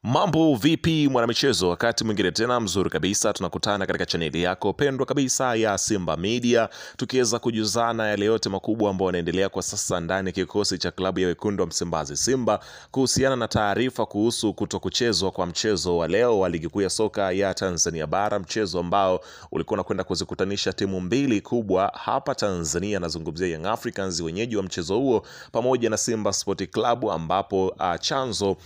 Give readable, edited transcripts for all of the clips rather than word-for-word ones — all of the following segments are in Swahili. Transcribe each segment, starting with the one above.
Mambo vipi mwanamichezo, wakati mwingine tena mzuri kabisa tunakutana katika chaneli yako pendwa kabisa ya Simba Media, tukiweza kujuzana yale yote makubwa ambayo yanaendelea kwa sasa ndani ya kikosi cha klabu ya wekundu wa Msimbazi Simba, kuhusiana na taarifa kuhusu kutokuchezwa kwa mchezo wa leo wa ligi kuu ya soka ya Tanzania bara, mchezo ambao ulikuwa unakwenda kuzikutanisha timu mbili kubwa hapa Tanzania. Nazungumzia Young Africans, wenyeji wa mchezo huo, pamoja na Simba Sport Club, ambapo chanzo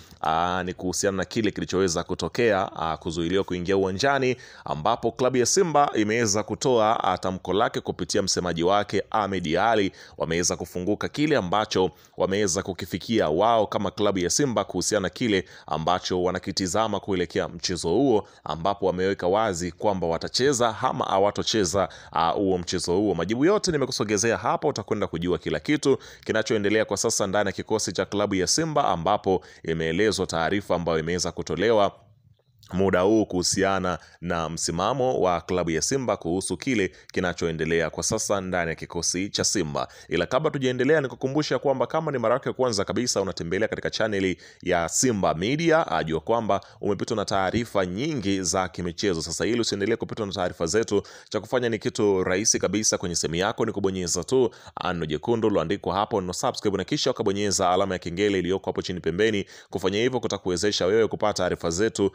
ni kuhusiana na kile kilichoweza kutokea, kuzuiliwa kuingia uwanjani, ambapo klabu ya Simba imeweza kutoa tamko lake kupitia msemaji wake Ahmed Ali. Wameweza kufunguka kile ambacho wameweza kukifikia wao kama klabu ya Simba kuhusiana na kile ambacho wanakitizama kuelekea mchezo huo, ambapo wameweka wazi kwamba watacheza ama hawatocheza huo mchezo huo. Majibu yote nimekusogezea hapa, utakwenda kujua kila kitu kinachoendelea kwa sasa ndani ya kikosi cha klabu ya Simba, ambapo imeelezwa taarifa ambayo imeweza kutolewa muda huu kuhusiana na msimamo wa klabu ya Simba kuhusu kile kinachoendelea kwa sasa ndani ya kikosi cha Simba. Ila kabla tujaendelea, nikukumbusha kwamba kama ni mara yako ya kwanza kabisa unatembelea katika chaneli ya Simba Media, ajua kwamba umepitwa na taarifa nyingi za kimichezo. Sasa ili usiendelee kupitwa na taarifa zetu, cha kufanya ni kitu rahisi kabisa. Kwenye simu yako ni kubonyeza tu ano jekundu liloandikwa hapo no subscribe, na kisha ukabonyeza alama ya kengele iliyoko hapo chini pembeni. Kufanya hivyo kutakuwezesha wewe kupata taarifa zetu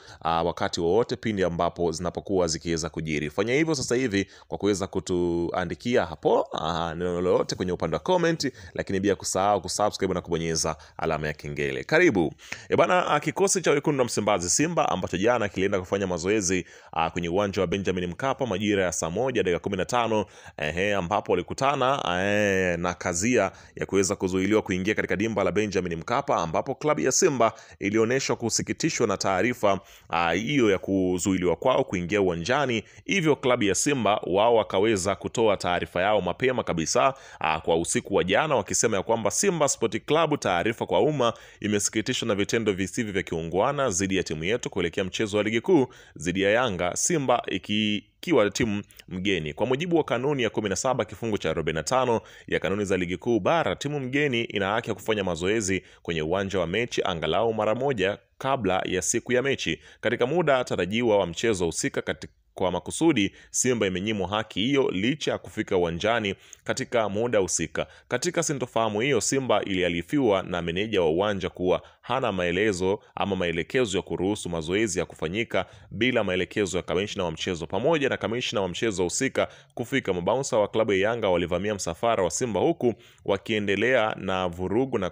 wakati wowote pindi ambapo zinapokuwa zikiweza kujiri. Fanya hivyo sasa hivi kwa kuweza kutuandikia hapo neno lolote kwenye upande wa comment, lakini bila kusahau kusubscribe na kubonyeza alama ya kengele. Karibu. Bana, kikosi cha wekundu wa Msimbazi Simba ambacho jana kilienda kufanya mazoezi kwenye uwanja wa Benjamin Mkapa majira ya saa 1:15, ambapo walikutana na kazia ya kuweza kuzuiliwa kuingia katika dimba la Benjamin Mkapa, ambapo klabu ya Simba ilionyeshwa kusikitishwa na taarifa hiyo ya kuzuiliwa kwao kuingia uwanjani. Hivyo klabu ya Simba wao wakaweza kutoa taarifa yao mapema kabisa kwa usiku wa jana, wakisema ya kwamba Simba Sport Club, taarifa kwa umma, imesikitishwa na vitendo visivyo vya kiungwana dhidi ya timu yetu kuelekea mchezo wa ligi kuu dhidi ya Yanga, Simba ikiwa timu mgeni. Kwa mujibu wa kanuni ya 17 kifungu cha 45 ya kanuni za ligi kuu bara, timu mgeni ina haki ya kufanya mazoezi kwenye uwanja wa mechi angalau mara moja kabla ya siku ya mechi katika muda tarajiwa wa mchezo husika. Kwa makusudi, Simba imenyimwa haki hiyo licha ya kufika uwanjani katika muda husika. Katika sintofahamu hiyo, Simba iliarifiwa na meneja wa uwanja kuwa hana maelezo ama maelekezo ya kuruhusu mazoezi ya kufanyika bila maelekezo ya kamishna wa mchezo pamoja na kamishna wa mchezo husika kufika. Mabounsa wa klabu ya Yanga walivamia msafara wa Simba huku wakiendelea na vurugu na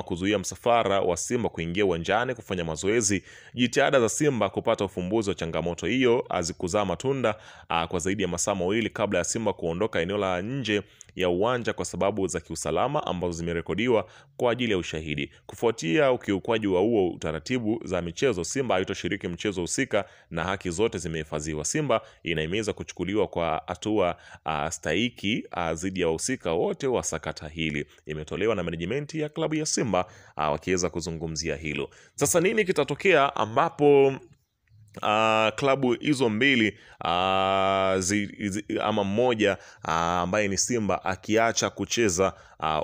kuzuia msafara wa Simba kuingia uwanjani kufanya mazoezi. Jitihada za Simba kupata ufumbuzi wa changamoto hiyo hazikuzaa matunda kwa zaidi ya masaa mawili kabla ya Simba kuondoka eneo la nje ya uwanja kwa sababu za kiusalama ambazo zimerekodiwa kwa ajili ya ushahidi. Kufuatia ukiukwaji wa huo utaratibu za michezo, Simba haitoshiriki mchezo husika na haki zote zimehifadhiwa. Simba inahimiza kuchukuliwa kwa hatua stahiki dhidi ya wahusika wote wa sakata hili. Imetolewa na management ya klabu ya Simba wakiweza kuzungumzia hilo. Sasa nini kitatokea ambapo klabu hizo mbili ama mmoja ambaye ni Simba akiacha kucheza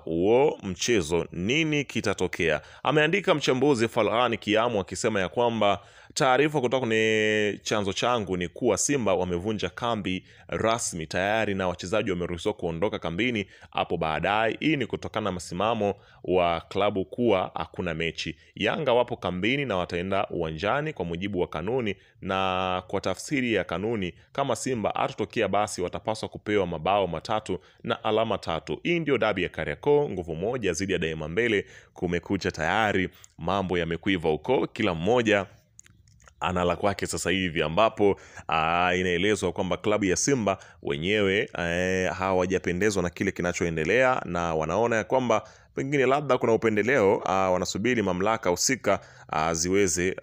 huo mchezo? Nini kitatokea? Ameandika mchambuzi Falhani Kiamu akisema ya kwamba taarifa kutoka kwenye chanzo changu ni kuwa Simba wamevunja kambi rasmi tayari na wachezaji wameruhusiwa kuondoka kambini hapo baadaye. Hii ni kutokana na msimamo wa klabu kuwa hakuna mechi. Yanga wapo kambini na wataenda uwanjani kwa mujibu wa kanuni, na kwa tafsiri ya kanuni, kama Simba hatotokea basi watapaswa kupewa mabao 3 na alama 3. Hii ndio dabi ya Kariakoo, nguvu moja dhidi ya daima mbele. Kumekucha tayari, mambo yamekuiva huko, kila mmoja ana la kwake sasa hivi, ambapo inaelezwa kwamba klabu ya Simba wenyewe hawajapendezwa na kile kinachoendelea na wanaona ya kwamba pengine labda kuna upendeleo. Wanasubiri mamlaka husika ziweze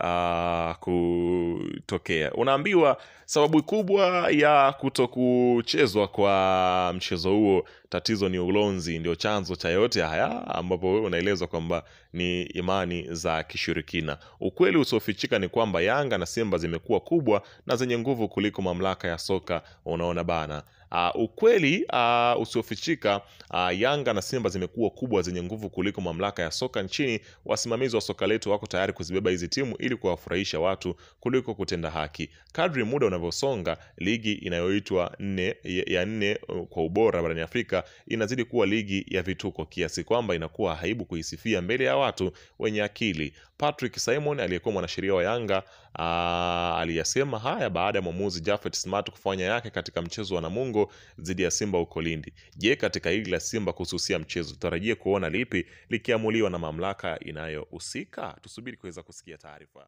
kutokea. Unaambiwa sababu kubwa ya kutokuchezwa kwa mchezo huo tatizo ni ulonzi ndio chanzo cha yote haya, ambapo wewe unaelezwa kwamba ni imani za kishirikina. Ukweli usiofichika ni kwamba Yanga na Simba zimekuwa kubwa na zenye nguvu kuliko mamlaka ya soka, unaona bana. Ukweli usiofichika, Yanga na Simba zimekuwa kubwa zenye nguvu kuliko mamlaka ya soka nchini. Wasimamizi wa soka letu wako tayari kuzibeba hizi timu ili kuwafurahisha watu kuliko kutenda haki. Kadri muda unavyosonga, ligi inayoitwa ya nne kwa ubora barani Afrika inazidi kuwa ligi ya vituko, kiasi kwamba inakuwa aibu kuisifia mbele ya watu wenye akili. Patrick Simon aliyekuwa mwanasheria wa Yanga aliyasema haya baada ya mwamuzi Japhet Smart kufanya yake katika mchezo wa Namungo dhidi ya Simba huko Lindi. Je, katika hili la Simba kususia mchezo, tutarajie kuona lipi likiamuliwa na mamlaka inayohusika? Tusubiri kuweza kusikia taarifa.